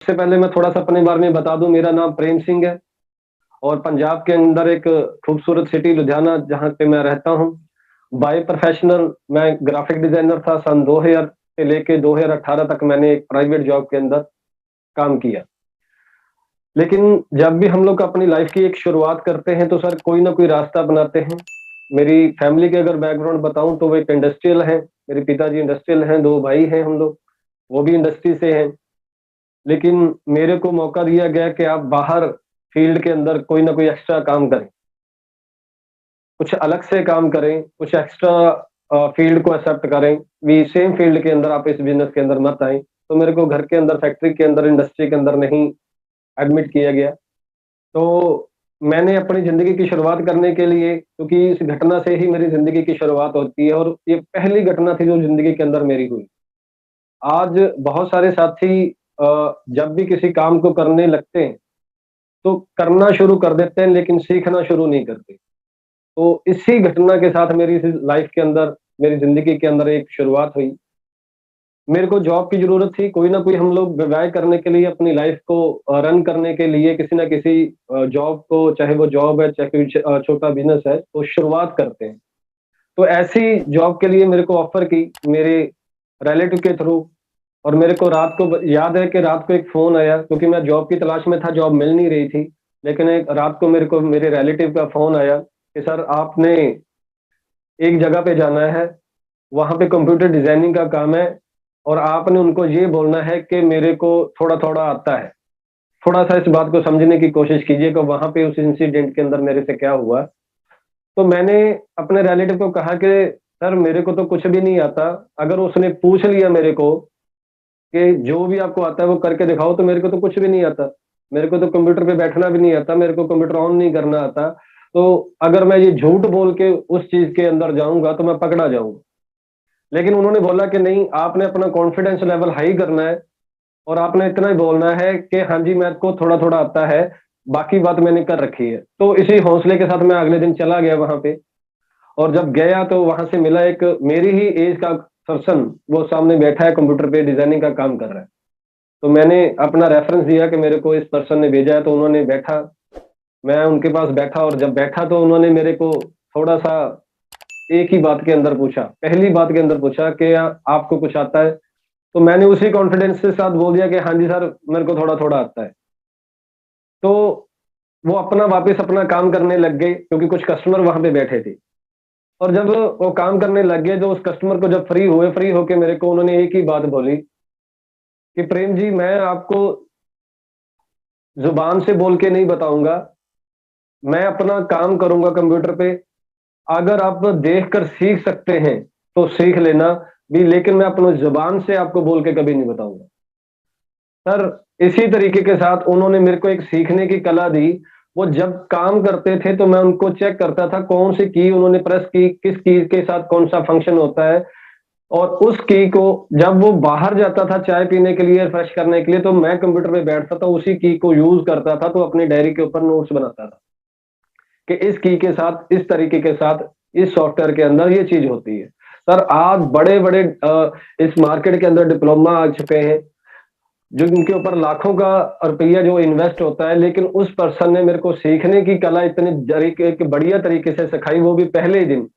सबसे पहले मैं थोड़ा-सा अपने बारे में बता दूँ, मेरा नाम प्रेम सिंह है और पंजाब के अंदर एक खूबसूरत सिटी लुधियाना जहाँ पे मैं रहता हूँ। बाय प्रोफ़ेशनल मैं ग्राफ़िक डिज़ाइनर था। सन 2000 से लेके 2018 तक मैंने एक प्राइवेट जॉब के अंदर काम किया। लेकिन जब भी हम लोग अपनी लाइफ़ की एक शुरुआत करते हैं, तो सर कोई ना कोई रास्ता अपनाते हैं। मेरी फ़ैमिली के अगर बैकग्राउंड बताऊँ तो वो एक इंडस्ट्रियल हैं, मेरे पिताजी इंडस्ट्रियल हैं, 2 भाई हैं हम लोग, वो भी इंडस्ट्री से हैं। लेकिन मेरे को मौका दिया गया कि आप बाहर फ़ील्ड के अंदर कोई ना कोई एक्स्ट्रा काम करें, कुछ अलग से काम करें, कुछ एक्स्ट्रा फ़ील्ड को एक्सेप्ट करें, भी सेम फ़ील्ड के अंदर आप इस बिज़नेस के अंदर मत आएँ। तो मेरे को घर के अंदर, फैक्ट्री के अंदर, इंडस्ट्री के अंदर नहीं एडमिट किया गया। तो मैंने अपनी ज़िंदगी की शुरुआत करने के लिए, क्योंकि इस घटना से ही मेरी ज़िंदगी की शुरुआत होती है और ये पहली घटना थी जो ज़िंदगी के अंदर मेरी हुई। आज बहुत सारे साथी जब भी किसी काम को करने लगते हैं, तो करना शुरू कर देते हैं लेकिन सीखना शुरू नहीं करते। तो इसी घटना के साथ मेरी इस लाइफ़ के अंदर, मेरी ज़िंदगी के अंदर एक शुरुआत हुई। मेरे को जॉब की ज़रूरत थी, कोई ना कोई हम लोग व्यवसाय करने के लिए, अपनी लाइफ़ को रन करने के लिए किसी न किसी जॉब को, चाहे वो जॉब है, चाहे कोई छोटा बिज़नेस है, तो शुरुआत करते हैं। तो ऐसी जॉब के लिए मेरे को ऑफ़र की मेरे रिलेटिव के थ्रू। और मेरे को रात को ब याद है कि रात को एक फ़ोन आया, क्योंकि मैं जॉब की तलाश में था, जॉब मिल नहीं रही थी। लेकिन एक रात को मेरे को मेरे रिलेटिव का फ़ोन आया कि सर आपने एक जगह पे जाना है, वहाँ पे कंप्यूटर डिज़ाइनिंग का काम है और आपने उनको ये बोलना है कि मेरे को थोड़ा-थोड़ा आता है। थोड़ा-सा इस बात को समझने की कोशिश कीजिएगा, वहाँ पे उस इंसिडेंट के अंदर मेरे से क्या हुआ। तो मैंने अपने रिलेटिव को कहा कि सर मेरे को तो कुछ भी नहीं आता। अगर उसने पूछ लिया मेरे को कि जो भी आपको आता है वो करके दिखाओ, तो मेरे को तो कुछ भी नहीं आता। मेरे को तो कंप्यूटर पे बैठना भी नहीं आता, मेरे को कंप्यूटर ऑन नहीं करना आता। तो अगर मैं ये झूठ बोल के उस चीज़ के अंदर जाऊँगा तो मैं पकड़ा जाऊँगा। लेकिन उन्होंने बोला कि नहीं, आपने अपना कॉन्फिडेंस लेवल हाई करना है और आपने इतना ही बोलना है कि हाँ जी, मेरे को थोड़ा-थोड़ा आता है, बाकी बात मैंने कर रखी है। तो इसी हौसले के साथ मैं अगले दिन चला गया वहाँ पे। और जब गया तो वहाँ से मिला एक मेरी ही ऐज का पर्सन, वो सामने बैठा है, कंप्यूटर पे डिज़ाइनिंग का काम कर रहा है। तो मैंने अपना रेफ़रेंस दिया कि मेरे को इस पर्सन ने भेजा है, तो उन्होंने बैठा, मैं उनके पास बैठा और जब बैठा तो उन्होंने मेरे को थोड़ा-सा एक ही बात के अंदर पूछा, पहली बात के अंदर पूछा कि आपको कुछ आता है? तो मैंने उसी कॉन्फिडेंस के साथ बोल दिया कि हाँ जी सर, मेरे को थोड़ा-थोड़ा आता है। तो वो अपना वापस अपना काम करने लग गए, क्योंकि कुछ कस्टमर वहाँ पे बैठे थे। और जब वो काम करने लग गए, तो उस कस्टमर को जब फ्री हुए, फ्री होके मेरे को उन्होंने एक ही बात बोली कि प्रेम जी, मैं आपको ज़ुबान से बोल के नहीं बताऊँगा, मैं अपना काम करूँगा कंप्यूटर पे। अगर आप देख कर सीख सकते हैं, तो सीख लेना भी, लेकिन मैं अपनी ज़ुबान से आपको बोल के कभी नहीं बताऊँगा। सर, इसी तरीके के साथ उन्होंने मेरे को एक सीखने की कला दी। वो जब काम करते थे, तो मैं उनको चेक करता था, कौन-सी की उन्होंने प्रेस की, किस की के साथ कौन-सा फंक्शन होता है। और उस की को जब वो बाहर जाता था चाय पीने के लिए, फ्रेश करने के लिए, तो मैं कंप्यूटर पे बैठता था, उसी की को यूज़ करता था, तो अपनी डायरी के ऊपर नोट्स बनाता था कि इस की के साथ, इस तरीके के साथ, इस सॉफ्टवेयर के अंदर ये चीज़ होती है। सर, आज बड़े-बड़े इस मार्केट के अंदर डिप्लोमा आ चुके हैं, जो इनके ऊपर लाखों का रुपया जो इन्वेस्ट होता है, लेकिन उस पर्सन ने मेरे को सीखने की कला इतनी तरीके के बढ़िया तरीके से सिखाई, वो भी पहले ही दिन।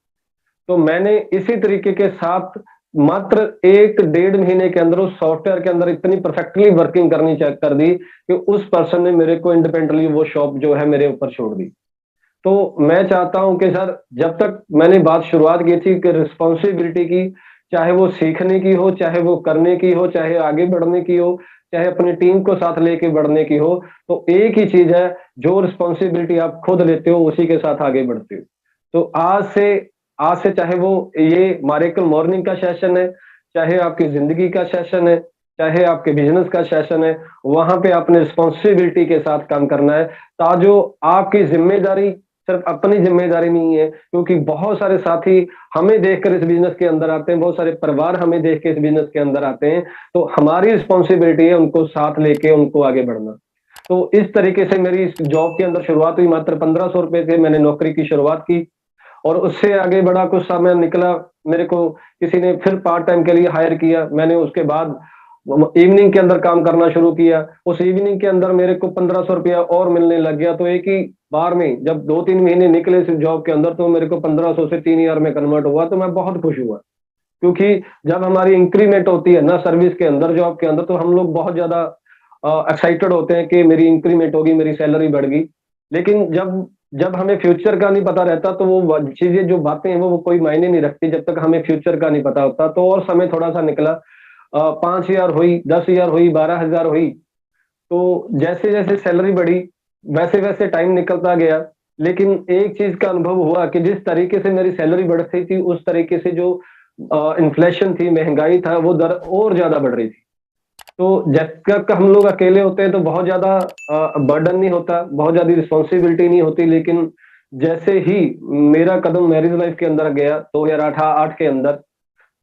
तो मैंने इसी तरीके के साथ मात्र 1 डेढ़ महीने के अंदर उस सॉफ्टवेयर के अंदर इतनी परफेक्टली वर्किंग करनी चेक कर दी कि उस पर्सन ने मेरे को इंडिपेंडेंटली वो शॉप जो है मेरे ऊपर छोड़ दी। तो मैं चाहता हूँ कि सर, जब तक मैंने बात शुरुआत की थी कि रिस्पॉन्सिबिलिटी की, चाहे वो सीखने की हो, चाहे वो करने की हो, चाहे आगे बढ़ने की हो, चाहे अपनी टीम को साथ लेके बढ़ने की हो, तो एक ही चीज़ है, जो रिस्पॉन्सिबिलिटी आप खुद लेते हो, उसी के साथ आगे बढ़ते हो। तो आज से चाहे वो ये मारेकल मॉर्निंग का सेशन है, चाहे आपकी ज़िंदगी का सेशन है, चाहे आपके बिज़नेस का सेशन है, वहाँ पे आपने रिस्पॉन्सिबिलिटी के साथ काम करना है। ताजो आपकी ज़िम्मेदारी सिर्फ़ अपनी ज़िम्मेदारी नहीं है, क्योंकि बहुत सारे साथी हमें देखकर इस बिज़नेस के अंदर आते हैं, बहुत सारे परिवार हमें देख के इस बिज़नेस के अंदर आते हैं, तो हमारी रिस्पॉन्सिबिलिटी है उनको साथ लेके उनको आगे बढ़ना। तो इस तरीके से मेरी इस जॉब के अंदर शुरुआत हुई, मात्र ₹1500 से मैंने नौकरी की शुरुआत की और उससे आगे बढ़ा, कुछ समय निकला, मेरे को किसी ने फिर पार्ट टाइम के लिए हायर किया। मैंने उसके बाद इवनिंग के अंदर काम करना शुरू किया। उस इवनिंग के अंदर मेरे को 1500 रुपया और मिलने लग गया। तो एक ही बार में जब 2-3 महीने निकले इस जॉब के अंदर, तो मेरे को 1500 से 3000 में कन्वर्ट हुआ। तो मैं बहुत खुश हुआ, क्योंकि जब हमारी इंक्रीमेंट होती है ना सर्विस के अंदर, जॉब के अंदर, तो हम लोग बहुत ज्यादा एक्साइटेड होते हैं कि मेरी इंक्रीमेंट होगी, मेरी सैलरी बढ़ गई। लेकिन जब जब हमें फ्यूचर का नहीं पता रहता, तो वो चीजें, जो बातें हैं, वो कोई मायने नहीं रखती जब तक हमें फ्यूचर का नहीं पता होता। तो और समय थोड़ा सा निकला, 5,000 हुई, 10,000 हुई, 12,000 हुई। तो जैसे जैसे सैलरी बढ़ी, वैसे वैसे टाइम निकलता गया। लेकिन एक चीज का अनुभव हुआ कि जिस तरीके से मेरी सैलरी बढ़ती थी, उस तरीके से जो इन्फ्लेशन थी, महंगाई था, वो दर और ज्यादा बढ़ रही थी। तो जब तक हम लोग अकेले होते हैं तो बहुत ज्यादा बर्डन नहीं होता, बहुत ज्यादा रिस्पॉन्सिबिलिटी नहीं होती। लेकिन जैसे ही मेरा कदम मैरिज लाइफ के अंदर गया 2008 के अंदर,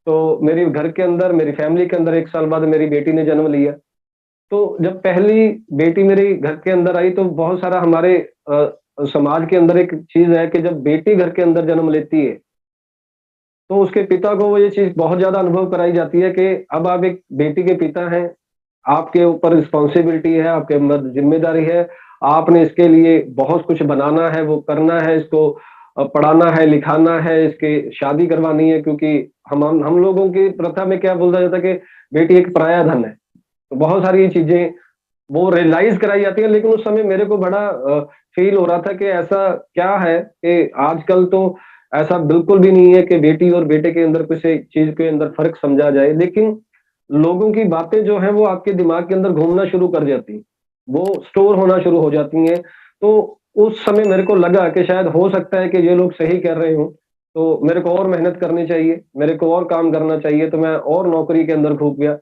तो मेरी घर के अंदर, मेरी फैमिली के अंदर 1 साल बाद मेरी बेटी ने जन्म लिया। तो जब पहली बेटी मेरे घर के अंदर आई, तो बहुत सारा हमारे समाज के अंदर एक चीज है कि जब बेटी घर के अंदर जन्म लेती है, तो उसके पिता को वो ये चीज बहुत ज्यादा अनुभव कराई जाती है कि अब आप एक बेटी के पिता हैं, आपके ऊपर रिस्पॉन्सिबिलिटी है, आपके ऊपर जिम्मेदारी है। आपने इसके लिए बहुत कुछ बनाना है, वो करना है, इसको पढ़ाना है, लिखाना है, इसकी शादी करवानी है। क्योंकि हम लोगों की प्रथा में क्या बोला जाता है कि बेटी एक पराया धन है। तो बहुत सारी चीजें वो रियलाइज कराई जाती है। लेकिन उस समय मेरे को बड़ा फील हो रहा था कि ऐसा क्या है कि आजकल तो ऐसा बिल्कुल भी नहीं है कि बेटी और बेटे के अंदर किसी चीज के अंदर फर्क समझा जाए। लेकिन लोगों की बातें जो है वो आपके दिमाग के अंदर घूमना शुरू कर जाती हैं, वो स्टोर होना शुरू हो जाती हैं। तो उस समय मेरे को लगा कि शायद हो सकता है कि ये लोग सही कह रहे हों, तो मेरे को और मेहनत करनी चाहिए, मेरे को और काम करना चाहिए। तो मैं और नौकरी के अंदर घुस गया।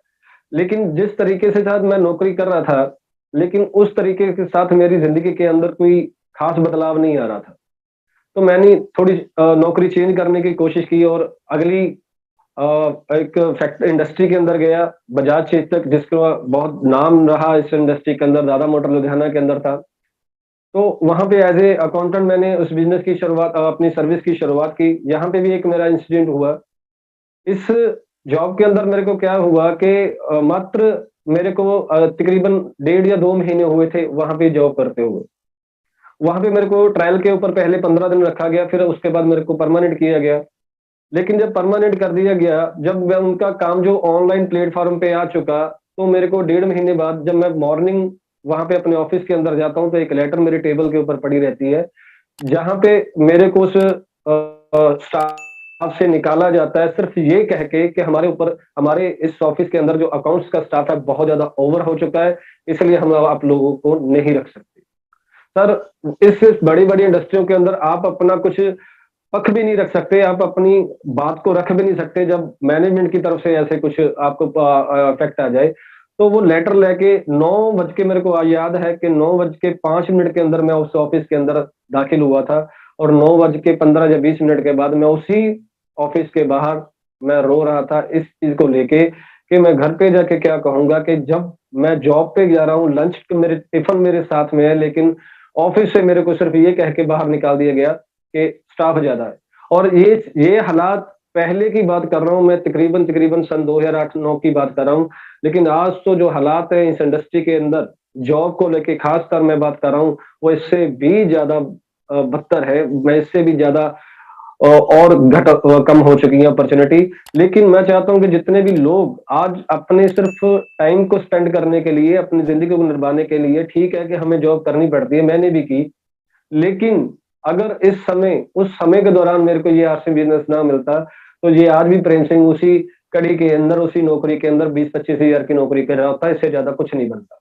लेकिन जिस तरीके से साथ मैं नौकरी कर रहा था, लेकिन उस तरीके के साथ मेरी ज़िंदगी के अंदर कोई ख़ास बदलाव नहीं आ रहा था। तो मैंने थोड़ी नौकरी चेंज करने की कोशिश की, और अगली अ, एक फैक्ट इंडस्ट्री के अंदर गया, बजाज चेतक, जिसका बहुत नाम रहा इस इंडस्ट्री के अंदर, दादा मोटर लुधियाना के अंदर था। तो वहाँ पे एज़ ए अकाउंटेंट मैंने उस बिज़नेस की शुरुआत, अपनी सर्विस की शुरुआत की। यहाँ पे भी एक मेरा इंसिडेंट हुआ। इस जॉब के अंदर मेरे को क्या हुआ कि मात्र मेरे को तकरीबन 1.5 या 2 महीने हुए थे वहाँ पे जॉब करते हुए। वहाँ पे मेरे को ट्रायल के ऊपर पहले 15 दिन रखा गया, फिर उसके बाद मेरे को परमानेंट किया गया। लेकिन जब परमानेंट कर दिया गया, जब मैं उनका काम जो ऑनलाइन प्लेटफ़ॉर्म पे आ चुका, तो मेरे को 1.5 महीने बाद जब मैं मॉर्निंग वहाँ पे अपने ऑफ़िस के अंदर जाता हूँ, तो एक लेटर मेरे टेबल के ऊपर पड़ी रहती है, जहाँ पे मेरे को उस स्टाफ से निकाला जाता है, सिर्फ़ ये कह के कि हमारे ऊपर, हमारे इस ऑफ़िस के अंदर जो अकाउंट्स का स्टाफ है बहुत ज़्यादा ओवर हो चुका है, इसलिए हम अब आप लोगों को नहीं रख सकते। सर, इस बड़ी-बड़ी इंडस्ट्रियों के अंदर आप अपना कुछ पक्ष भी नहीं रख सकते, आप अपनी बात को रख भी नहीं सकते जब मैनेजमेंट की तरफ से ऐसे कुछ आपको इफ़ेक्ट आ जाए। तो वो लेटर लेके 9 बज के, मेरे को याद है कि 9 बज के 5 मिनट के अंदर मैं उस ऑफ़िस के अंदर दाखिल हुआ था, और 9 बज के 15 या 20 मिनट के बाद मैं उसी ऑफ़िस के बाहर मैं रो रहा था इस चीज़ को लेके कि मैं घर पे जाके क्या कहूँगा कि जब मैं जॉब पे जा रहा हूँ, लंच मेरे टिफ़िन मेरे साथ में है, लेकिन ऑफ़िस से मेरे को सिर्फ़ ये कह के बाहर निकाल दिया गया कि स्टाफ ज़्यादा है। और ये हालात पहले की बात कर रहा हूँ मैं, तकरीबन तकरीबन सन 2008-9 की बात कर रहा हूँ। लेकिन आज तो जो हालात हैं इस इंडस्ट्री के अंदर, जॉब को लेके ख़ासकर मैं बात कर रहा हूँ, वो इससे भी ज़्यादा बदतर है। मैं इससे भी ज़्यादा और कम हो चुकी है अपॉर्च्युनिटी। लेकिन मैं चाहता हूँ कि जितने भी लोग आज अपने सिर्फ़ टाइम को स्पेंड करने के लिए, अपनी ज़िंदगी को निभाने के लिए, ठीक है कि हमें जॉब करनी पड़ती है, मैंने भी की। लेकिन अगर इस समय, उस समय के दौरान मेरे को ये आरसी बिज़नेस ना मिलता, तो ये आज भी प्रेम सिंह उसी कड़ी के अंदर, उसी नौकरी के अंदर 20-25 हज़ार की नौकरी कर रहा होता, इससे ज़्यादा कुछ नहीं बनता।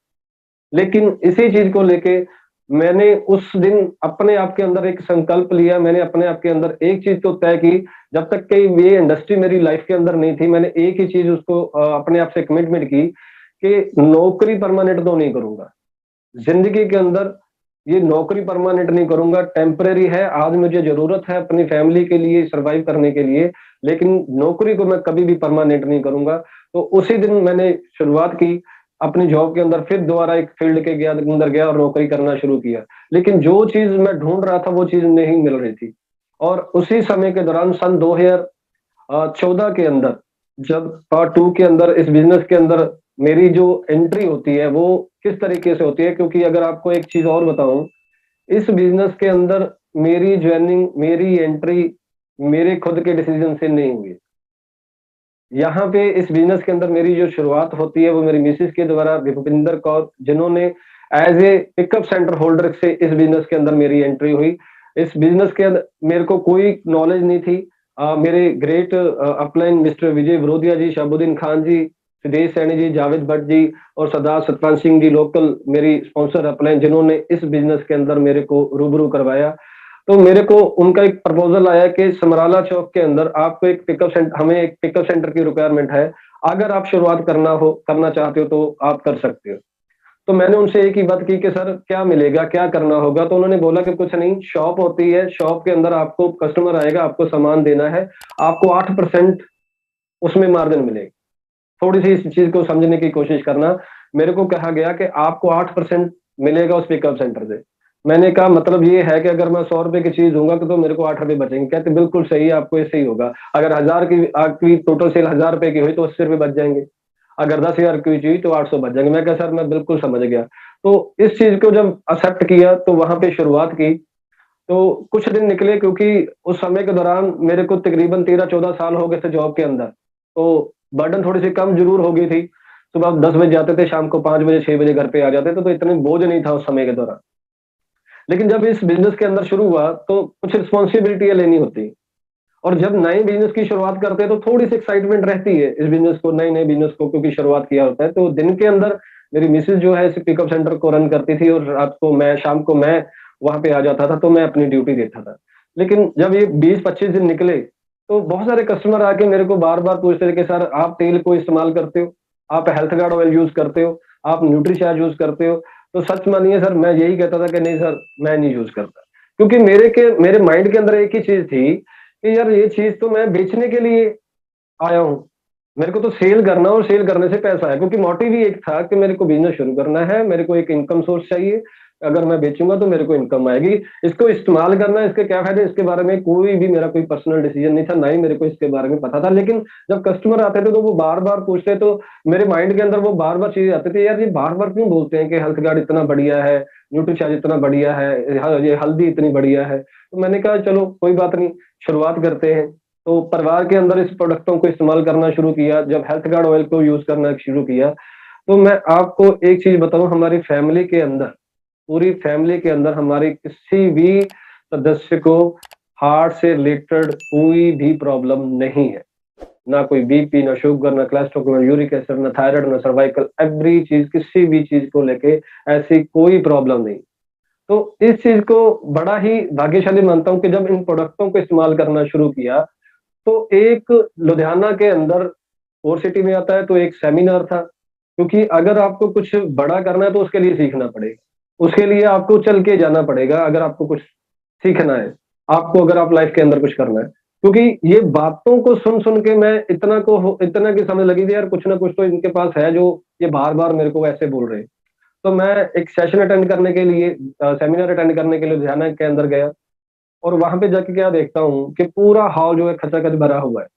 लेकिन इसी चीज़ को लेके मैंने उस दिन अपने आप के अंदर एक संकल्प लिया, मैंने अपने आप के अंदर एक चीज़ तो तय की, जब तक कि ये इंडस्ट्री मेरी लाइफ़ के अंदर नहीं थी, मैंने एक ही चीज़ उसको अपने आप से कमिटमेंट की कि नौकरी परमानेंट तो नहीं करूँगा। ज़िंदगी के अंदर ये नौकरी परमानेंट नहीं करूँगा, टेम्परेरी है, आज मुझे ज़रूरत है अपनी फैमिली के लिए, सर्वाइव करने के लिए, लेकिन नौकरी को मैं कभी भी परमानेंट नहीं करूँगा। तो उसी दिन मैंने शुरुआत की अपनी जॉब के अंदर, फिर दोबारा एक फ़ील्ड के अंदर गया और नौकरी करना शुरू किया। लेकिन जो चीज़ मैं ढूँढ रहा था, वो चीज़ नहीं मिल रही थी। और उसी समय के दौरान सन 2014 के अंदर, जब पार्ट 2 के अंदर इस बिज़नेस के अंदर मेरी जो एंट्री होती है वो किस तरीके से होती है, क्योंकि अगर आपको एक चीज़ और बताऊँ, इस बिज़नेस के अंदर मेरी जॉइनिंग, मेरी एंट्री मेरे खुद के डिसीज़न से नहीं हुई। यहाँ पे इस बिज़नेस के अंदर मेरी जो शुरुआत होती है वो मेरी मिसेज़ के द्वारा, भूपिंदर कौर, जिन्होंने as a pickup centre holder से इस बिज़नेस के अंदर मेरी एंट्री हुई। इस बिज़नेस के अंदर मेरे को कोई नॉलेज नहीं थी। मेरे ग्रेट अपलाइन मिस्टर विजय विरोधिया जी, शहाबुद्दीन खान जी, सिद्धेश सैनी जी, जावेद भट्ट जी और सरदार सतपाल सिंह जी, लोकल मेरी स्पॉन्सर अपलाइन, जिन्होंने इस बिज़नेस के अंदर मेरे को रूबरू करवाया। तो मेरे को उनका एक प्रपोज़ल आया कि समराला चौक के अंदर आपको एक हमें एक पिकअप सेंटर की रिक्वायरमेंट है। अगर आप शुरुआत करना चाहते हो तो आप कर सकते हो। तो मैंने उनसे एक ही बात की कि सर क्या मिलेगा? क्या करना होगा? तो उन्होंने बोला कि कुछ नहीं, शॉप होती है, शॉप के अंदर आपको कस्टमर आएगा, आपको सामान देना है, आपको 8% उसमें मार्जिन मिलेगी। थोड़ी-सी इस चीज़ को समझने की कोशिश करना। मेरे को कहा गया कि आपको 8% मिलेगा उस पिकअप सेंटर से। मैंने कहा मतलब ये है कि अगर मैं ₹100 की चीज़ दूँगा तो मेरे को ₹8 बचेंगे। कहते बिल्कुल सही है, आपको ऐसे ही होगा। अगर 1000 की आपकी टोटल सेल ₹1000 की हुई तो ₹80 बच जाएँगे। अगर 10,000 की हुई तो 800 बच जाएँगे। मैं कहा सर मैं बिल्कुल समझ गया। तो इस चीज़ को जब एक्सेप्ट किया तो वहाँ पे शुरुआत की। तो कुछ दिन निकले, क्योंकि उस समय के दौरान मेरे को तकरीबन 13-14 साल हो गए थे जॉब के अंदर। तो बर्डन थोड़ी-सी कम ज़रूर हो गई थी। सुबह 10 बजे जाते थे, शाम को 5 बजे, 6 बजे घर पे आ जाते थे, तो इतनी बोझ नहीं था उस समय के दौरान। लेकिन जब इस बिज़नेस के अंदर शुरू हुआ, तो कुछ रिस्पॉन्सिबिलिटीज़ लेनी होती हैं। और जब नए बिज़नेस की शुरुआत करते हैं, तो थोड़ी-सी एक्साइटमेंट रहती है इस बिज़नेस को, नए-नए बिज़नेस को, क्योंकि शुरुआत किया होता है। तो दिन के अंदर मेरी मिसेज़ जो है इस पिकअप सेंटर को रन करती थी और शाम को मैं वहाँ पे आ जाता था, तो मैं अपनी ड्यूटी देखता था। लेकिन जब ये 20-25 दिन निकले, तो बहुत सारे कस्टमर आके मेरे को बार-बार पूछते थे कि सर आप तेल को इस्तेमाल करते हो? आप हेल्थ गार्ड ऑयल यूज़ करते हो? आप न्यूट्रीचार्ज यूज़ करते हो? तो सच मानिए सर, मैं यही कहता था कि नहीं सर, मैं नहीं यूज़ करता। क्योंकि मेरे माइंड के अंदर एक ही चीज़ थी कि यार ये चीज़ तो मैं बेचने के लिए आया हूँ। मेरे को तो सेल करना और सेल करने से पैसा है, क्योंकि मोटिव ही एक था कि मेरे को बिज़नेस शुरू करना है, मेरे को एक इनकम सोर्स चाहिए। अगर मैं बेचूँगा तो मेरे को इनकम आएगी। इसको इस्तेमाल करना, इसके क्या फ़ायदे, इसके बारे में कोई भी मेरा कोई पर्सनल डिसीज़न नहीं था, ना ही मेरे को इसके बारे में पता था। लेकिन जब कस्टमर आते थे तो वो बार-बार पूछते, तो मेरे माइंड के अंदर वो बार-बार चीज़ें आती थी, यार ये बार-बार क्यों बोलते हैं कि हेल्थ गार्ड इतना बढ़िया है, न्यूट्रीचार्ज इतना बढ़िया है, ये हल्दी इतनी बढ़िया है। तो मैंने कहा चलो कोई बात नहीं, शुरुआत करते हैं। तो परिवार के अंदर इस प्रोडक्टों को इस्तेमाल करना शुरू किया, जब हेल्थ गार्ड ऑयल को यूज़ करना शुरू किया, तो मैं आपको एक चीज़ बताऊँ, हमारी फैमिली के अंदर, पूरी फैमिली के अंदर हमारे किसी भी सदस्य को हार्ट से रिलेटेड कोई भी प्रॉब्लम नहीं है। ना कोई बीपी, ना शुगर, ना कोलेस्ट्रॉल, ना यूरिक एसिड, ना थायराइड, ना सर्वाइकल, एवरी चीज़, किसी भी चीज़ को लेके ऐसी कोई प्रॉब्लम नहीं। तो इस चीज़ को बड़ा ही भाग्यशाली मानता हूँ कि जब इन प्रोडक्टों को इस्तेमाल करना शुरू किया, तो एक लुधियाना के अंदर, कोर सिटी में आता है, तो एक सेमिनार था, क्योंकि अगर आपको कुछ बड़ा करना है तो उसके लिए सीखना पड़ेगा। उसके लिए आपको चल के जाना पड़ेगा, अगर आपको कुछ सीखना है, आपको अगर आप लाइफ़ के अंदर कुछ करना है। क्योंकि ये बातों को सुन-सुन के मैं इतना की समझ लगी थी, यार कुछ ना कुछ तो इनके पास है जो ये बार-बार मेरे को ऐसे बोल रहे हैं। तो मैं एक सेमिनार अटेंड करने के लिए लुधियाना के अंदर गया, और वहाँ पे जाके क्या देखता हूँ कि पूरा हॉल जो है खचाखच भरा हुआ है।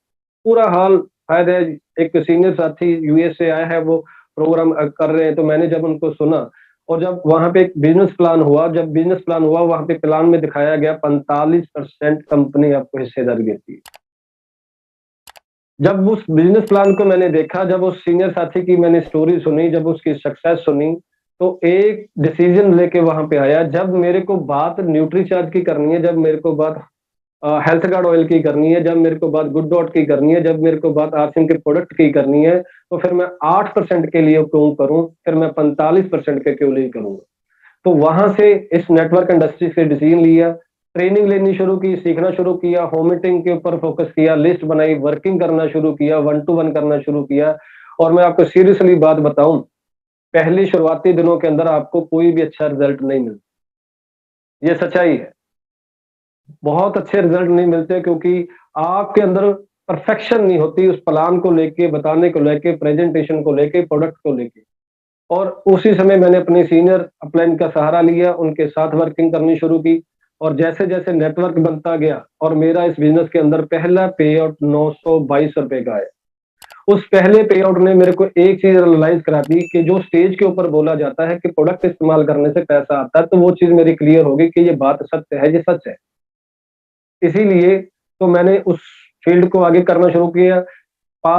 पूरा हॉल, शायद है, एक सीनियर साथी यूएस से आया है, वो प्रोग्राम कर रहे हैं, तो मैंने जब उनको सुना, और जब वहाँ पे एक जब बिज़नेस प्लान हुआ, वहाँ पे प्लान में दिखाया गया 45% कंपनी आपको हिस्सेदारी देती है। जब उस बिज़नेस प्लान को मैंने देखा, जब उस सीनियर साथी की मैंने स्टोरी सुनी, जब उसकी सक्सेस सुनी, तो एक डिसीज़न लेके वहाँ पे आया। जब मेरे को बात न्यूट्रीचार्ज की करनी है, जब मेरे को बात हेल्थ गार्ड ऑयल की करनी है, जब मेरे को बात गुड डॉट की करनी है, जब मेरे को बात आसिम के प्रोडक्ट की करनी है, तो फिर मैं 8% के लिए क्यों करूँ? फिर मैं 45% के क्यों नहीं करूँगा? तो वहाँ से इस नेटवर्क इंडस्ट्री से डिसीजन लिया, ट्रेनिंग लेनी शुरू की, सीखना शुरू किया, होम मीटिंग के ऊपर फोकस किया, लिस्ट बनाई, वर्किंग करना शुरू किया, वन टू वन करना शुरू किया। और मैं आपको सीरियसली बात बताऊँ, पहले शुरुआती दिनों के अंदर आपको कोई भी अच्छा रिज़ल्ट नहीं मिलता। ये सच्चाई है। बहुत अच्छे रिज़ल्ट नहीं मिलते, क्योंकि आपके अंदर परफेक्शन नहीं होती उस प्लान को लेके, बताने को लेके, प्रेज़ेंटेशन को लेके, प्रोडक्ट को लेके। और उसी समय मैंने अपने सीनियर अपलाइन का सहारा लिया, उनके साथ वर्किंग करनी शुरू की, और जैसे-जैसे नेटवर्क बनता गया, और मेरा इस बिज़नेस के अंदर पहला पे आउट ₹922 का आया। उस पहले पे आउट ने मेरे को एक चीज़ रियलाइज़ करा दी कि जो स्टेज के ऊपर बोला जाता है कि प्रोडक्ट इस्तेमाल करने से पैसा आता है, तो वो चीज़ मेरी क्लियर हो गई कि ये बात सत्य है, ये सच है। इसीलिए तो मैंने उस फ़ील्ड को आगे करना शुरू किया।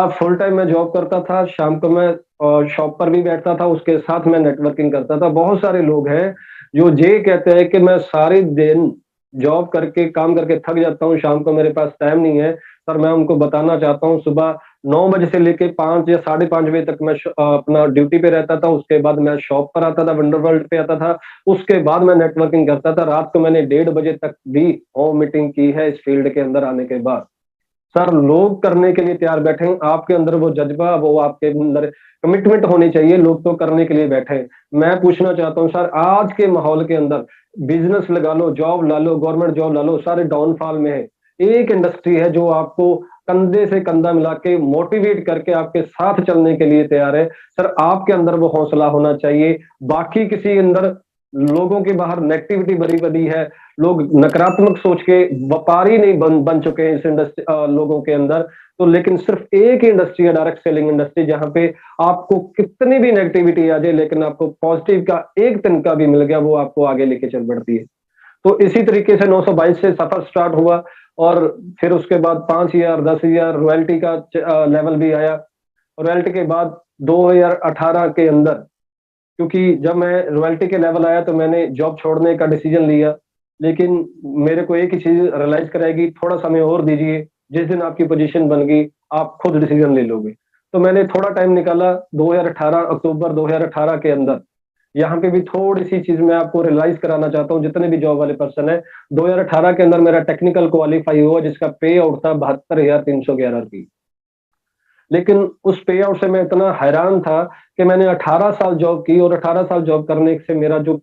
फुल टाइम मैं जॉब करता था, शाम को मैं शॉप पर भी बैठता था, उसके साथ मैं नेटवर्किंग करता था। बहुत सारे लोग हैं, जो ये कहते हैं कि मैं सारे दिन जॉब करके, काम करके थक जाता हूँ, शाम को मेरे पास टाइम नहीं है। पर मैं उनको बताना चाहता हूँ, सुबह 9 बजे से लेके 5 या साढ़े 5 बजे तक मैं अपना ड्यूटी पे रहता था, उसके बाद मैं शॉप पर आता था, वंडरवर्ल्ड पे आता था, उसके बाद मैं नेटवर्किंग करता था। रात को मैंने 1:30 बजे तक भी होम मीटिंग की है इस फ़ील्ड के अंदर आने के बाद। सर, लोग करने के लिए तैयार बैठे हैं, आपके अंदर वो जज़्बा, वो आपके अंदर कमिटमेंट होनी चाहिए, लोग तो करने के लिए बैठे हैं। मैं पूछना चाहता हूँ सर, आज के माहौल के अंदर बिज़नेस लगा लो, जॉब ला लो, गवर्नमेंट जॉब ला लो, सारे डाउनफॉल में हैं। एक इंडस्ट्री है जो आपको कंधे से कंधा मिला के मोटिवेट करके आपके साथ चलने के लिए तैयार है। सर, आपके अंदर वो हौसला होना चाहिए, बाकी किसी अंदर लोगों के बाहर नेगेटिविटी भरी पड़ी है, लोग नकारात्मक सोच के व्यापारी नहीं बन चुके हैं इस लोगों के अंदर। तो लेकिन सिर्फ एक ही इंडस्ट्री है, डायरेक्ट सेलिंग इंडस्ट्री, जहाँ पे आपको कितनी भी नेगेटिविटी आ जाए, लेकिन आपको पॉजिटिव का एक तिनका भी मिल गया, वो आपको आगे लेके चल बढ़ती है। तो इसी तरीके से 922 से सफर स्टार्ट हुआ, और फिर उसके बाद 5,000, 10,000 रॉयल्टी का लेवल भी आया। रॉयल्टी के बाद 2018 के अंदर, क्योंकि जब मैं रॉयल्टी के लेवल आया तो मैंने जॉब छोड़ने का डिसीजन लिया। लेकिन मेरे को एक ही चीज़ रियलाइज़ कराई, थोड़ा समय और दीजिए, जिस दिन आपकी पोज़ीशन बन गई, आप खुद डिसीजन ले लोगे। तो मैंने थोड़ा टाइम निकाला, 2018 अक्टूबर 2018 के अंदर। यहाँ पे भी थोड़ी-सी चीज़ मैं आपको रियलाइज़ कराना चाहता हूँ, जितने भी जॉब वाले पर्सन हैं। 2018 के अंदर मेरा टेक्निकल क्वालीफाई हुआ, जिसका पे आउट था 72,311 रुपए। लेकिन उस पे आउट से मैं इतना हैरान था कि मैंने 18 साल जॉब की, और 18 साल जॉब करने से मेरा जो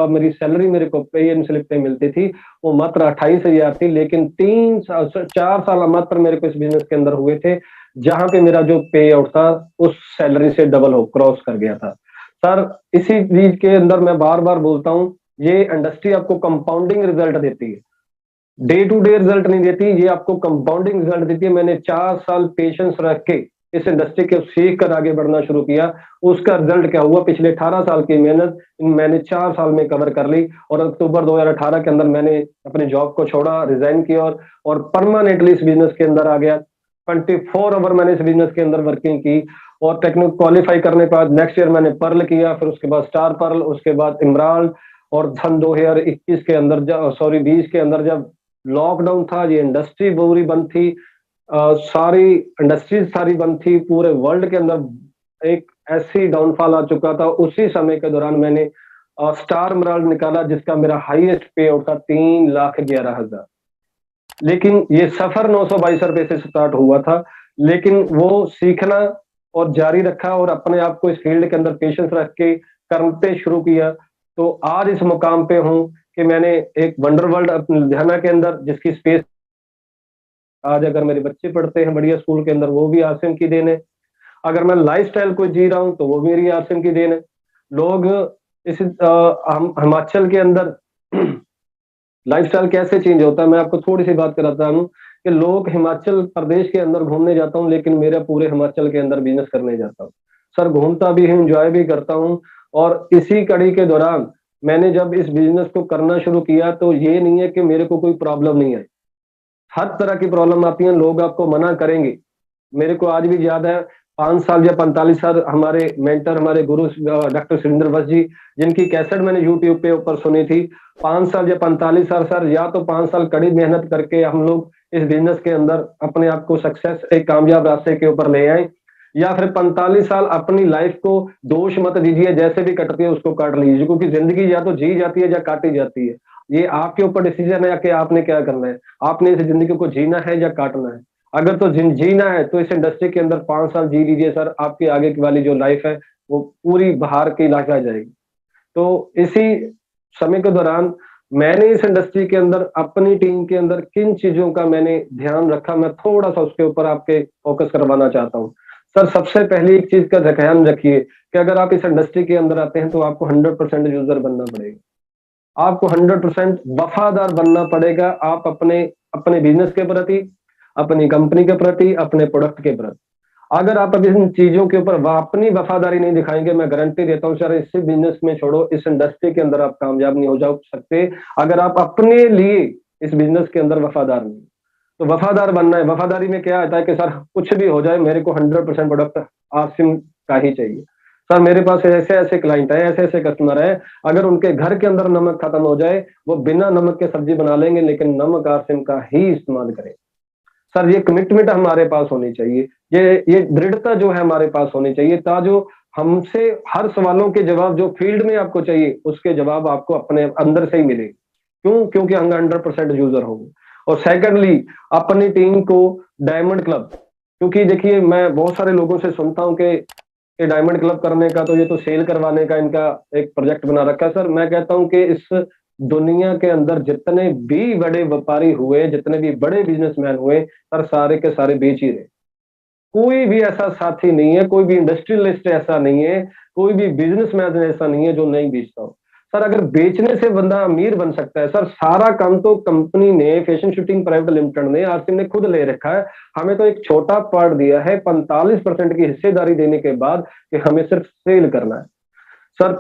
मेरी सैलरी मेरे को पे इन स्लिप पे मिलती थी, वो मात्र 28,000 थी। लेकिन 4 साल मात्र मेरे को इस बिज़नेस के अंदर हुए थे, जहाँ पे मेरा जो पे आउट था, उस सैलरी से डबल हो क्रॉस कर गया था। सर, इसी चीज़ के अंदर मैं बार-बार बोलता हूँ, ये इंडस्ट्री आपको कंपाउंडिंग रिज़ल्ट देती है। डे टू डे रिजल्ट नहीं देती, ये आपको कंपाउंडिंग रिजल्ट देती है। मैंने 4 साल पेशेंस रख के इस इंडस्ट्री को सीख कर आगे बढ़ना शुरू किया। उसका रिजल्ट क्या हुआ, पिछले 18 साल की मेहनत मैंने 4 साल में कवर कर ली, और अक्टूबर 2018 के अंदर मैंने अपनी जॉब को छोड़ा, रिज़ाइन किया, और परमानेंटली इस बिज़नेस के अंदर आ गया। 24 आवर मैंने इस बिज़नेस के अंदर वर्किंग की, और टेक्निकल क्वालीफाई करने के बाद नेक्स्ट ईयर मैंने पर्ल किया, फिर उसके बाद स्टार पर्ल, उसके बाद इमराल्ड। और सन 2021 के अंदर, सॉरी 20 के अंदर, जब लॉकडाउन था, ये इंडस्ट्री पूरी बंद थी, सारी इंडस्ट्रीज सारी बंद थी, पूरे वर्ल्ड के अंदर एक ऐसी डाउनफॉल आ चुका था। उसी समय के दौरान मैंने स्टार मराल्ड निकाला, जिसका मेरा हाईएस्ट पे आउट था 3,11,000। लेकिन ये सफर 922 रुपए से स्टार्ट हुआ था, लेकिन वो सीखना और जारी रखा, और अपने आप को इस फील्ड के अंदर पेशेंस रख के करते शुरू किया। तो आज इस मुकाम पे हूँ कि मैंने एक वंडरवर्ल्ड अपने लुधियाना के अंदर, जिसकी स्पेस आज अगर मेरे बच्चे पढ़ते हैं बढ़िया स्कूल के अंदर, वो भी आसिम की देन है। अगर मैं लाइफ़स्टाइल को जी रहा हूँ, तो वो मेरी आसिम की देन है। लोग इस हम हिमाचल के अंदर लाइफ़स्टाइल कैसे चेंज होता है, मैं आपको थोड़ी-सी बात कराता हूँ कि लोग हिमाचल प्रदेश के अंदर घूमने जाता हूँ, लेकिन मेरा पूरे हिमाचल के अंदर बिज़नेस करने जाता हूँ। सर, घूमता भी हूँ, एन्जॉय भी करता हूँ, और इसी कड़ी के दौरान मैंने जब इस बिज़नेस को करना शुरू किया, तो ये नहीं है कि मेरे को कोई प्रॉब्लम नहीं आई। हर तरह की प्रॉब्लम आती है, लोग आपको मना करेंगे। मेरे को आज भी याद है, 5 साल या 45 साल हमारे मेंटर, हमारे गुरु डॉक्टर सुरेंद्र वस्त जी, जिनकी कैसेट मैंने यूट्यूब पे ऊपर सुनी थी। 5 साल या 45 साल सर, या तो 5 साल कड़ी मेहनत करके हम लोग इस बिज़नेस के अंदर अपने आप को सक्सेस, एक कामयाब रास्ते के ऊपर ले आएँ, या फिर 45 साल अपनी लाइफ़ को दोष मत दीजिए, जैसे भी कटती है उसको काट लीजिए, क्योंकि ज़िंदगी या तो जी जाती है या काटी जाती है। ये आपके ऊपर डिसीज़न है कि आपने क्या करना है। आपने इस ज़िंदगी को जीना है या काटना है। अगर तो जीना है, तो इस इंडस्ट्री के अंदर 5 साल जी लीजिए सर, आपकी आगे की वाली जो लाइफ़ है, वो पूरी बहार की लाइफ़ आ जाएगी। तो इसी समय के दौरान मैंने इस इंडस्ट्री के अंदर अपनी टीम के अंदर किन चीज़ों का मैंने ध्यान रखा, मैं थोड़ा-सा उसके ऊपर आपके फ़ोकस करवाना चाहता हूँ। सर, सबसे पहली एक चीज़ का ध्यान रखिए कि अगर आप इस इंडस्ट्री के अंदर आते हैं, तो आपको 100% यूज़र बनना पड़ेगा। आपको 100% वफ़ादार बनना पड़ेगा, आप अपने अपने बिज़नेस के प्रति, अपनी कंपनी के प्रति, अपने प्रोडक्ट के प्रति। अगर आप अब इन चीजों के ऊपर अपनी वफादारी नहीं दिखाएंगे, मैं गारंटी देता हूँ सर, इस बिजनेस में छोड़ो, इस इंडस्ट्री के अंदर आप कामयाब नहीं हो जा सकते अगर आप अपने लिए इस बिजनेस के अंदर वफादार नहीं। तो वफादार बनना है, वफादारी में क्या आता है कि सर कुछ भी हो जाए मेरे को 100% प्रोडक्ट आसिम का ही चाहिए। सर मेरे पास ऐसे ऐसे क्लाइंट है, ऐसे ऐसे कस्टमर है, अगर उनके घर के अंदर नमक खत्म हो जाए वो बिना नमक के सब्जी बना लेंगे, लेकिन नमक आसिम का ही इस्तेमाल करें। सर ये कमिटमेंट हमारे पास होनी चाहिए, ये दृढ़ता जो है हमारे पास होनी चाहिए, जो हमसे हर सवालों के जवाब जो फील्ड में आपको चाहिए उसके जवाब आपको अपने अंदर से ही मिले। क्यों? क्योंकि हम 100% यूजर होंगे। और सेकंडली अपनी टीम को डायमंड क्लब, क्योंकि देखिए मैं बहुत सारे लोगों से सुनता हूं कि डायमंड क्लब करने का तो ये तो सेल करवाने का इनका एक प्रोजेक्ट बना रखा है। सर मैं कहता हूं कि इस दुनिया के अंदर जितने भी बड़े व्यापारी हुए, जितने भी बड़े बिजनेसमैन हुए, सर सारे के सारे बेच ही रहे। कोई भी ऐसा साथी नहीं है, कोई भी इंडस्ट्रियलिस्ट ऐसा नहीं है, कोई भी बिजनेसमैन ऐसा नहीं है जो नहीं बेचता हो। सर अगर बेचने से बंदा अमीर बन सकता है, सर सारा काम तो कंपनी ने, फैशन शूटिंग प्राइवेट लिमिटेड ने, आरसिम ने खुद ले रखा है। हमें तो एक छोटा पार्ट दिया है 45% की हिस्सेदारी देने के बाद कि हमें सिर्फ सेल करना है। सर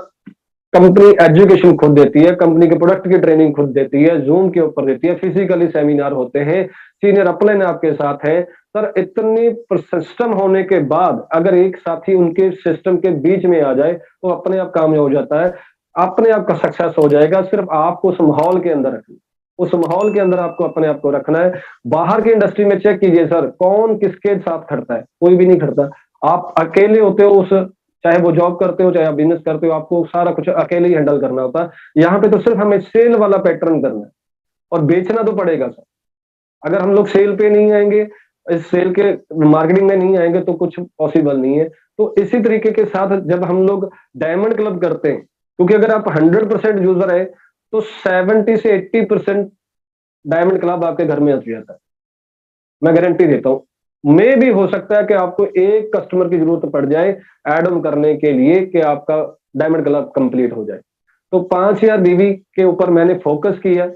कंपनी एजुकेशन खुद देती है, कंपनी के प्रोडक्ट की ट्रेनिंग खुद देती है, जूम के ऊपर देती है, फिजिकली सेमिनार होते हैं, सीनियर अपलाइन आपके साथ है। सर इतनी सिस्टम होने के बाद अगर एक साथी उनके सिस्टम के बीच में आ जाए तो अपने आप काम हो जाता है, अपने आप का सक्सेस हो जाएगा। सिर्फ आपको उस माहौल के अंदर रखना, उस माहौल के अंदर आपको अपने आप को रखना है। बाहर की इंडस्ट्री में चेक कीजिए सर, कौन किसके साथ खड़ता है? कोई भी नहीं खड़ता। आप अकेले होते हो, उस चाहे वो जॉब करते हो चाहे आप बिजनेस करते हो, आपको सारा कुछ अकेले ही हैंडल करना होता है। यहाँ पे तो सिर्फ हमें सेल वाला पैटर्न करना है और बेचना तो पड़ेगा सर। अगर हम लोग सेल पे नहीं आएंगे, इस सेल के मार्केटिंग में नहीं आएंगे तो कुछ पॉसिबल नहीं है। तो इसी तरीके के साथ जब हम लोग डायमंड क्लब करते हैं, क्योंकि अगर आप 100% यूजर है तो 70 से 80% डायमंड क्लब आपके घर में आ जाता है। मैं गारंटी देता हूं, मे भी हो सकता है कि आपको एक कस्टमर की जरूरत पड़ जाए एड ऑन करने के लिए कि आपका डायमंड क्लब कंप्लीट हो जाए। तो 5000 बीवी के ऊपर मैंने फोकस किया,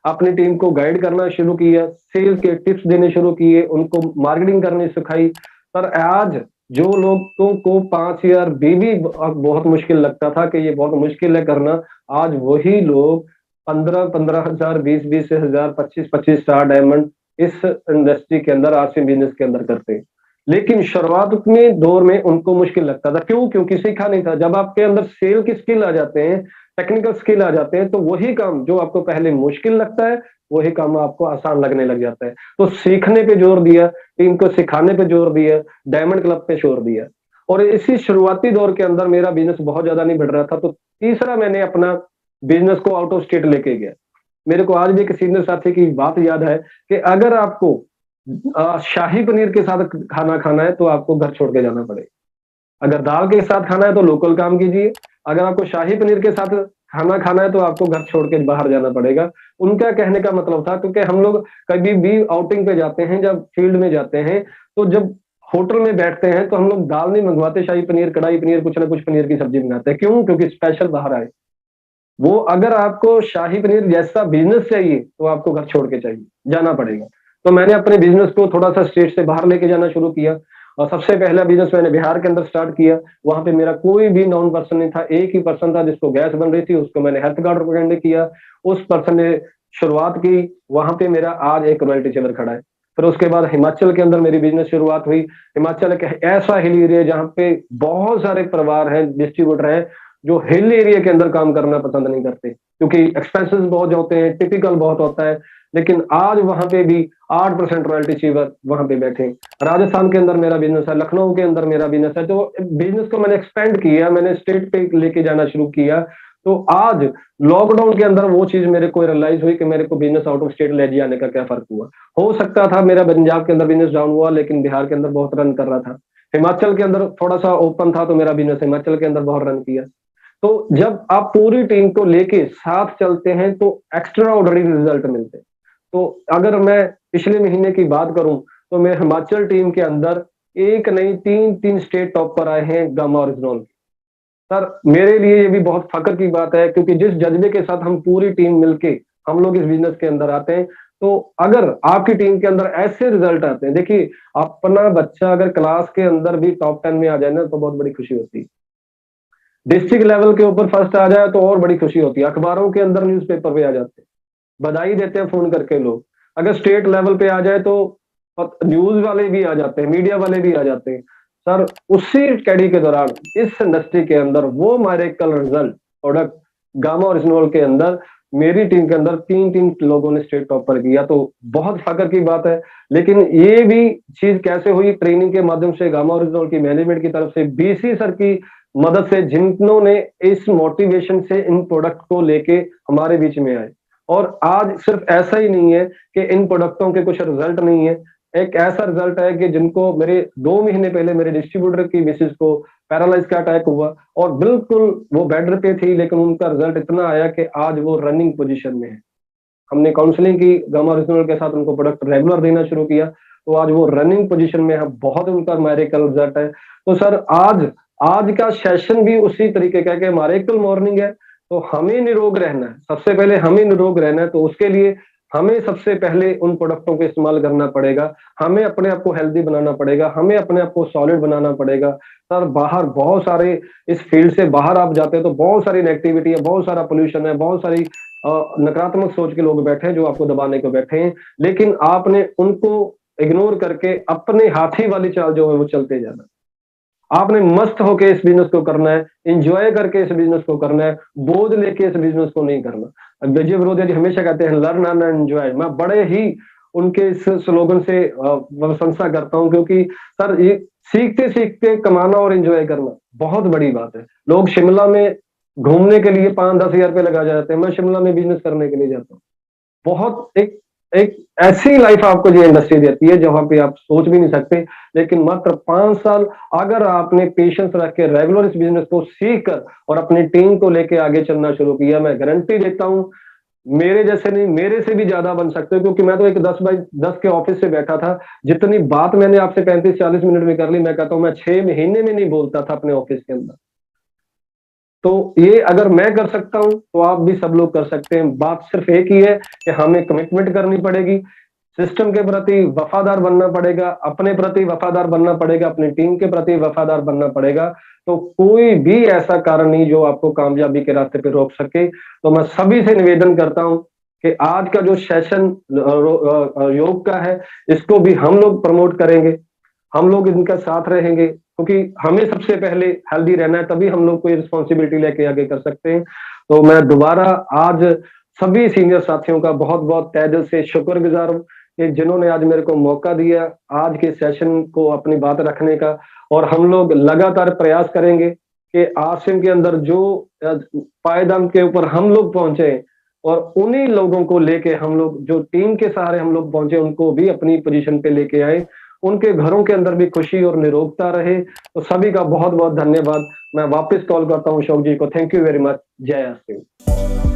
अपनी टीम को गाइड करना शुरू किया, सेल्स के टिप्स देने शुरू किए, उनको मार्केटिंग करनी सिखाई। पर आज जो लोगों को 5000 बीवी बहुत मुश्किल लगता था कि ये बहुत मुश्किल है करना, आज वही लोग 15-15 हजार, 20-20 हजार, 25-25 स्टार डायमंड इस इंडस्ट्री के अंदर, आरसी बिजनेस के अंदर करते हैं। लेकिन शुरुआत में दौर में उनको मुश्किल लगता था। क्यों? क्योंकि सीखा नहीं था। जब आपके अंदर सेल की स्किल आ जाते हैं, टेक्निकल स्किल आ जाते हैं, तो वही काम जो आपको पहले मुश्किल लगता है वही काम आपको आसान लगने लग जाता है। तो सीखने पे जोर दिया, टीम को सिखाने पे जोर दिया, डायमंड क्लब पे जोर दिया। और इसी शुरुआती दौर के अंदर मेरा बिजनेस बहुत ज्यादा नहीं बढ़ रहा था, तो तीसरा मैंने अपना बिजनेस को आउट ऑफ स्टेट लेके गया। मेरे को आज भी एक सीनियर साथी की बात याद है कि अगर आपको शाही पनीर के साथ खाना खाना है तो आपको घर छोड़ के जाना पड़ेगा। अगर दाल के साथ खाना है तो लोकल काम कीजिए, अगर आपको शाही पनीर के साथ खाना खाना है तो आपको घर छोड़ के बाहर जाना पड़ेगा। उनका कहने का मतलब था, क्योंकि हम लोग कभी भी आउटिंग पे जाते हैं, जब फील्ड में जाते हैं, तो जब होटल में बैठते हैं तो हम लोग दाल नहीं मंगवाते, शाही पनीर, कढ़ाई पनीर, कुछ ना कुछ पनीर की सब्जी बनाते हैं। क्यों? क्योंकि स्पेशल बाहर आए। वो अगर आपको शाही पनीर जैसा बिजनेस चाहिए तो आपको घर छोड़ के चाहिए, जाना पड़ेगा। तो मैंने अपने बिजनेस को थोड़ा सा स्टेट से बाहर लेके जाना शुरू किया और सबसे पहला बिजनेस मैंने बिहार के अंदर स्टार्ट किया। वहां पे मेरा कोई भी नॉन पर्सन नहीं था, एक ही पर्सन था जिसको गैस बन रही थी, उसको मैंने हेल्थ कार्ड रिकमेंड किया, उस पर्सन ने शुरुआत की, वहां पे मेरा आज एक रॉयल्टी चेलर खड़ा है। फिर उसके बाद हिमाचल के अंदर मेरी बिजनेस शुरुआत हुई। हिमाचल एक ऐसा हिल एरिया जहाँ पे बहुत सारे परिवार हैं, डिस्ट्रीब्यूटर हैं, जो हिल एरिया के अंदर काम करना पसंद नहीं करते क्योंकि एक्सपेंसेस बहुत होते हैं, टिपिकल बहुत होता है। लेकिन आज वहां पे भी 8% रॉयल्टी अचीवर वहां पे बैठे। राजस्थान के अंदर मेरा बिजनेस है, लखनऊ के अंदर मेरा बिजनेस है। तो बिजनेस को मैंने एक्सपेंड किया, मैंने स्टेट पे लेके जाना शुरू किया। तो आज लॉकडाउन के अंदर वो चीज मेरे को रियलाइज हुई कि मेरे को बिजनेस आउट ऑफ स्टेट ले जाने का क्या फर्क हुआ। हो सकता था मेरा पंजाब के अंदर बिजनेस डाउन हुआ, लेकिन बिहार के अंदर बहुत रन कर रहा था। हिमाचल के अंदर थोड़ा सा ओपन था तो मेरा बिजनेस हिमाचल के अंदर बहुत रन किया। तो जब आप पूरी टीम को लेके साथ चलते हैं तो एक्स्ट्रा ऑर्डनरी रिजल्ट मिलते हैं। तो अगर मैं पिछले महीने की बात करूं तो मैं हिमाचल टीम के अंदर एक नहीं, तीन तीन स्टेट टॉप पर आए हैं गामा और जोन। सर मेरे लिए ये भी बहुत फख्र की बात है, क्योंकि जिस जज्बे के साथ हम पूरी टीम मिलके हम लोग इस बिजनेस के अंदर आते हैं, तो अगर आपकी टीम के अंदर ऐसे रिजल्ट आते हैं, देखिए अपना बच्चा अगर क्लास के अंदर भी टॉप 10 में आ जाए ना तो बहुत बड़ी खुशी होती है। डिस्ट्रिक्ट लेवल के ऊपर फर्स्ट आ जाए तो और बड़ी खुशी होती है। अखबारों के अंदर न्यूज़पेपर पे आ जाते हैं, बधाई देते हैं फ़ोन करके लोग। अगर स्टेट लेवल पे आ जाए तो न्यूज़ वाले भी आ जाते हैं, मीडिया वाले भी आ जाते हैं। सर उसी कड़ी के दौरान इस इंडस्ट्री के अंदर वो miracle result product gamma original के अंदर मेरी टीम के अंदर 3-3 लोगों ने स्टेट टॉप पर किया, तो बहुत फ़ख्र की बात है। लेकिन ये भी चीज़ कैसे हुई, ट्रेनिंग के माध्यम से गामा ओरिजिनल की मैनेजमेंट की तरफ से बीसी सर की मदद से, जिन्होंने इस मोटिवेशन से इन प्रोडक्ट को लेके हमारे बीच में आए। और आज सिर्फ ऐसा ही नहीं है कि इन प्रोडक्टों के कुछ रिजल्ट नहीं है, एक ऐसा रिजल्ट है कि जिनको मेरे 2 महीने पहले मेरे डिस्ट्रीब्यूटर की मिसेज़ को पैरालाइज़ का अटैक हुआ और बिल्कुल वो बेड पे थी, लेकिन उनका रिजल्ट इतना आया कि आज वो रनिंग पोज़ीशन में है। हमने काउंसलिंग की, गामा ओरिजिनल के साथ उनको प्रोडक्ट रेगुलर देना शुरू किया, तो आज वो रनिंग पोज़ीशन में है, बहुत उनका मिरेकल रिजल्ट है। तो सर आज आज का सेशन भी उसी तरीके का है कि मिरेकल मॉर्निंग है, तो हमें निरोग रहना है, सबसे पहले हमें निरोग रहना है, तो उसके लिए हमें सबसे पहले उन प्रोडक्टों का इस्तेमाल करना पड़ेगा, हमें अपने आप को हेल्दी बनाना पड़ेगा, हमें अपने आप को सॉलिड बनाना पड़ेगा। सर बाहर बहुत सारे इस फील्ड से बाहर आप जाते हैं तो बहुत सारी नेगेटिविटी है, बहुत सारा पॉल्यूशन है, बहुत सारी नकारात्मक सोच के लोग बैठे हैं जो आपको दबाने को बैठे हैं, लेकिन आपने उनको इग्नोर करके अपने हाथी वाली चाल जो है वो चलते जाना। आपने मस्त होके इस बिज़नेस को करना है, एन्जॉय करके इस बिज़नेस को करना है, बोझ लेके इस बिज़नेस को नहीं करना। विजय विरोधिया जी हमेशा कहते हैं लर्न एंड एन्जॉय। मैं बड़े ही उनके इस स्लोगन से प्रशंसा करता हूँ, क्योंकि सर ये सीखते-सीखते कमाना और एन्जॉय करना बहुत बड़ी बात है। लोग शिमला में घूमने के लिए 5-10 हज़ार रुपए लगा जाते हैं, मैं शिमला में बिज़नेस करने के लिए जाता हूँ। बहुत एक एक ऐसी लाइफ आपको ये इंडस्ट्री देती है जहाँ पे आप सोच भी नहीं सकते, लेकिन मात्र 5 साल अगर आपने पेशेंस रख के रेगुलर इस बिज़नेस को सीख कर और अपनी टीम को लेके आगे चलना शुरू किया, मैं गारंटी देता हूँ, मेरे जैसे नहीं, मेरे से भी ज़्यादा बन सकते हो, क्योंकि मैं तो एक 10 बाई 10 के ऑफिस से बैठा था, जितनी बात मैंने आपसे 35-40 मिनट में कर ली, मैं कहता हूँ मैं 6 महीने में नहीं बोलता था अपने ऑफिस के अंदर। तो ये अगर मैं कर सकता हूँ, तो आप भी सब लोग कर सकते हैं। बात सिर्फ एक ही है कि हमें कमिटमेंट करनी पड़ेगी, सिस्टम के प्रति वफ़ादार बनना पड़ेगा, अपने प्रति वफ़ादार बनना पड़ेगा, अपनी टीम के प्रति वफ़ादार बनना पड़ेगा। तो कोई भी ऐसा कारण नहीं जो आपको कामयाबी के रास्ते पे रोक सके। तो मैं सभी से निवेदन करता हूँ कि आज का जो सेशन योग का है, इसको भी हम लोग प्रमोट करेंगे। हम लोग इनका साथ रहेंगे, क्योंकि हमें सबसे पहले हेल्दी रहना है, तभी हम लोग कोई रिस्पॉन्सिबिलिटी लेके आगे कर सकते हैं। तो मैं दोबारा आज सभी सीनियर साथियों का बहुत-बहुत तहे दिल से शुक्रगुज़ार हूँ कि जिन्होंने आज मेरे को मौका दिया, आज के सेशन को अपनी बात रखने का, और हम लोग लगातार प्रयास करेंगे कि आसिम के अंदर जो पायदान के ऊपर हम लोग पहुँचे और उन्हीं लोगों को लेके हम लोग जो टीम के सहारे हम लोग पहुँचे, उनको भी अपनी पोज़ीशन पे लेके आए। उनके घरों के अंदर भी खुशी और निरोगता रहे। तो सभी का बहुत-बहुत धन्यवाद। मैं वापस कॉल करता हूँ अशोक जी को। Thank you very much. जय आसिम।